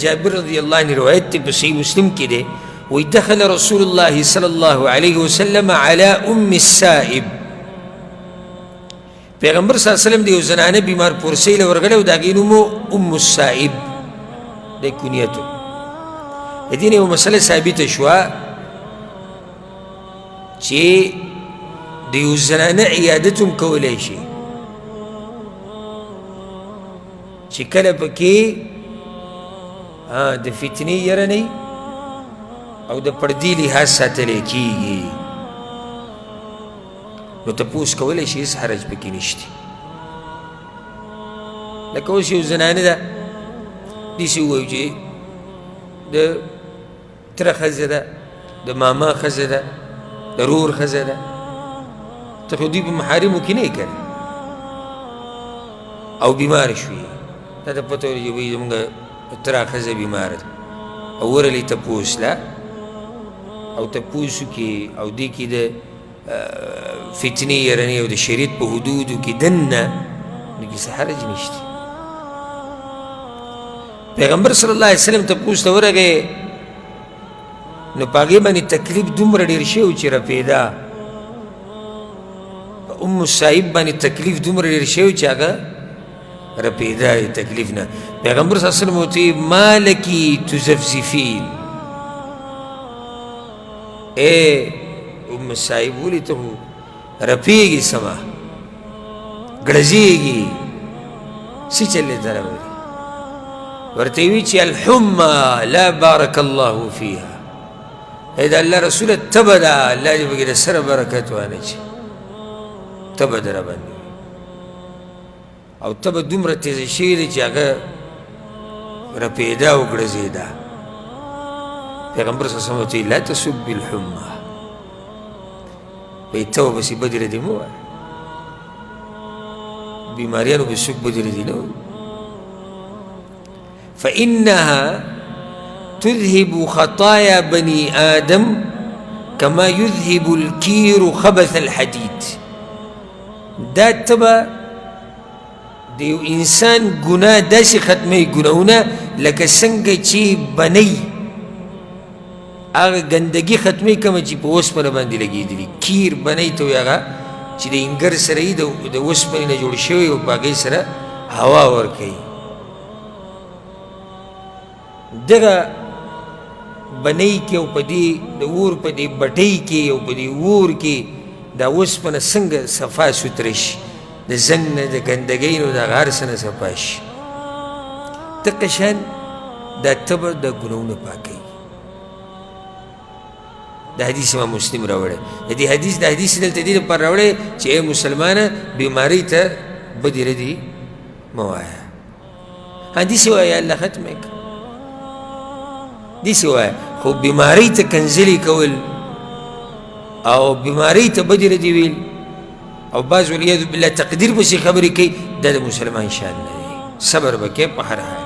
جابر رضی اللہ عنہ روایت تی صحیح مسلم کی دے وَدَخَلَ رسول اللہ صلی اللہ علیہ وسلم علی السائب پیغمبر صلی اللہ علیہ وسلم دیو زنانه بیمار پرسیل ورگلے و داگینو مو السائب دے کنیتو ادین او مسئلہ ثابت شوا چی دیو زنانه عیادتم کولیشی چی کل پکی د فتنی یره نی او د پردی لحاظ ساتلی کیگی نو تپوس کولی شي هیڅ حرج پکې نشتی لکه اوس یو زنانه ده داسې ووایو چې د تره ښځه ده د ماما ښځه ده د رور ښځه ده ته خو دوی په محارمو کې نه یې که او بیمار شوي تا ته پته ولګي وایي زمونږ ترا خزه بیمار ده او ورلی تپوس لا او تپوسو کی او دی کی ده فتنی یرنی او ده شریط په حدودو کی دننا نکی سحرج نشتی پیغمبر صلی اللہ علیہ وسلم تپوس تا ورگه نو پاگی بانی تکلیف دومره دیر شیو چی را پیدا السائب بانی تکلیف دومره دیر شیو چی آگا رپیدای تکلیف نه پیغمبر صلی اللہ علیہ وسلم ہوتی مالکی تزفزفین اے السائب بولی تو رپیگی سما گڑزیگی سی چلے ترہ بری ورتیوی چی الحمى لا بارک اللہ فیها ایدہ اللہ رسول تبدا اللہ جب گیر سر برکت وانا چی تبدا ربانی او تب دومره تیزه شوی دی چې هغه رپیده او ګړزېده پیغمبر صلی الله علیه وسلم لا تسب الحمى وایي ته به بسې بدې ردې مه وایه بیماریانو به څوک بدې ردې نه وایي فإنها تذهب خطايا بني آدم كما يذهب الكير خبث الحديد دا تبا دیو انسان گناه داسی ختمی گناهونا لکه څنګه چې بنی هغه گندگی ختمی کمه چې په اوسپنه باندې لګېدلي کیر بنی ته وایي هغه چې د انګر سره یې د اوسپنې نه جوړ شوی او په هغې سره هوا ورکوي دغه بنی کې او په دې د اور په دې بټۍ کې او په دې اور کې دا اوسپنه څنګه صفا سوتره شي د زنګ نه د ګندګۍ نو د هغه هر څه نه صفا شي دقه شان دا تبه د ګناهونو پاکوي دا حدیث امام مسلم راوړی د دې حدیث دلته دې لپاره راوړی چې ای مسلمانه بیمارۍ ته بدې ردې مه وایه داسې وایه الله ختمه یې کړه داسې وایه خو بیمارۍ ته کنځلې کول او بیمارۍ ته بدې ردې ویل او بعض والعیاذ بالله تقدیر پسې خبرې کوي دا د مسلمان شان نه دی صبر به کوې په هر حال